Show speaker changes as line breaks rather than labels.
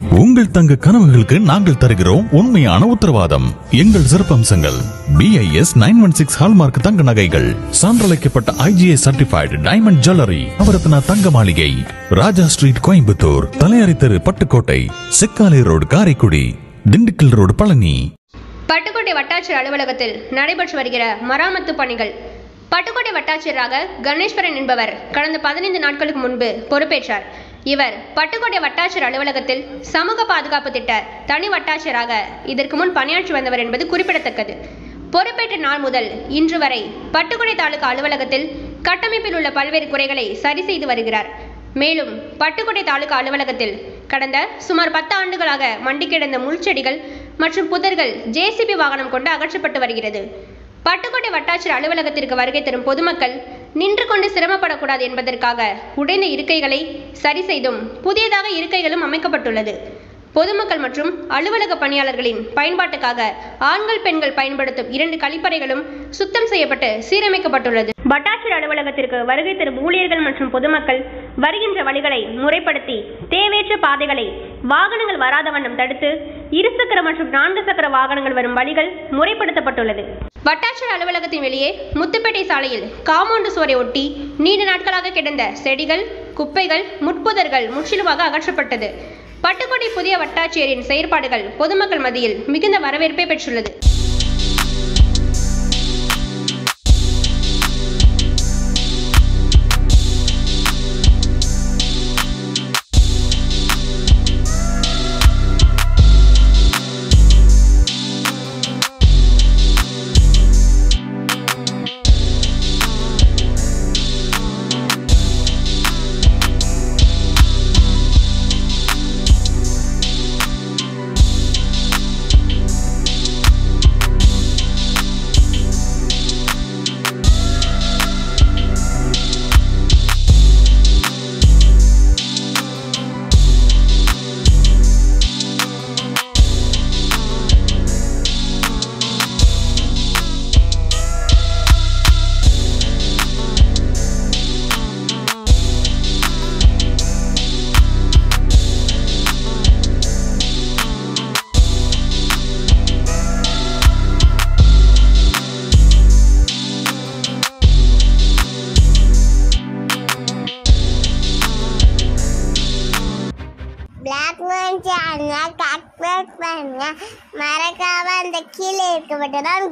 உங்கள் தங்க கனவுகளுக்கு நாங்கள் தருகிறோம் உண்மையான உத்தரவாதம். எங்கள் சிறப்பம்சங்கள்: BIS 916 ஹால்மார்க் தங்க நகைகள், சான்றளிக்கப்பட்ட IGA certified diamond jewellery, Navratna தங்க மாளிகை, ராஜா ஸ்ட்ரீட் கோயம்புத்தூர், தலையாரி தெரு பட்டுக்கோட்டை, செக்காலை ரோடு காரைக்குடி, திண்டுக்கல் ரோடு பழனி.
பட்டுக்கோட்டை வட்டாட்சியர் அலுவலகத்தில் நடைபெற்று வருகிற மராமத்து பணிகள். பட்டுக்கோட்டை வட்டாட்சியராக கணேஸ்வரன் என்பவர் கடந்த 15 நாட்களுக்கு முன்பு பொறுப்பேற்றார். இவர் பட்டுக்கோட்டை வட்டாட்சியர் அலுவலகத்தில் சமூக பாதுகாப்பு திட்ட தனி வட்டாட்சியராக இதற்கு முன் பணியாற்றி வந்தவர் என்பது குறிப்பிடத்தக்கது. பொறுப்பேற்ற நாள் முதல் இன்று வரை பட்டுக்கோட்டை தாலுகா அலுவலகத்தில் கட்டமைப்பில் உள்ள பல்வேறு குறைகளை சரி செய்து வருகிறார். மேலும் பட்டுக்கோட்டை தாலுகா அலுவலகத்தில் கடந்த சுமார் 10 ஆண்டுகளாக மண்டி கிடந்த முள்செடிகள் மற்றும் புதர்கள் JCB வாகனம் கொண்டு அகற்றப்பட்டு வருகிறது. பட்டுக்கோட்டை வட்டாட்சியர் அலுவலகத்திற்கு வருகை தரும் பொதுமக்கள் நின்று கொண்டு சிரமப்படக்கூடாது என்பதற்காக உடைந்த இருக்கைகளை சரி செய்தும் புதியதாக இருக்கைகளும் அமைக்கப்பட்டுள்ளது. பொதுமக்கள் மற்றும் அலுவலக பணியாளர்களின் பயன்பாட்டுக்காக ஆண்கள் பெண்கள் பயன்படுத்தும் 2 கழிப்பறைகளும் சுத்தம் செய்யப்பட்டு சீரமைக்கப்பட்டுள்ளது. வட்டாட்சியர் அலுவலகத்திற்கு வருகை தரும் ஊழியர்கள் மற்றும் பொதுமக்கள் வருகின்ற வழிகளை முறைப்படுத்தி தேவையற்ற பாதைகளை வாகனங்கள் வராத வண்ணம் தடுத்து 2 சக்கர மற்றும் 4 சக்கர வாகனங்கள் வரும் வழிகள் முறைப்படுத்தப்பட்டுள்ளது. வட்டாட்சியர் அலுவலகத்தின் வெளியே முத்துப்பேட்டை சாலையில் காம்பவுண்டு சுவரை ஒட்டி நீண்ட நாட்களாக கிடந்த செடிகள், குப்பைகள், முட்புதர்கள் முற்றிலுமாக அகற்றப்பட்டது. பட்டுக்கோட்டை புதிய வட்டாட்சியரின் செயற்பாடுகள் பொதுமக்கள் மத்தியில் மிகுந்த வரவேற்பை பெற்றுள்ளது.
மறக்காம அந்த கீழே இருக்க பட்டதான்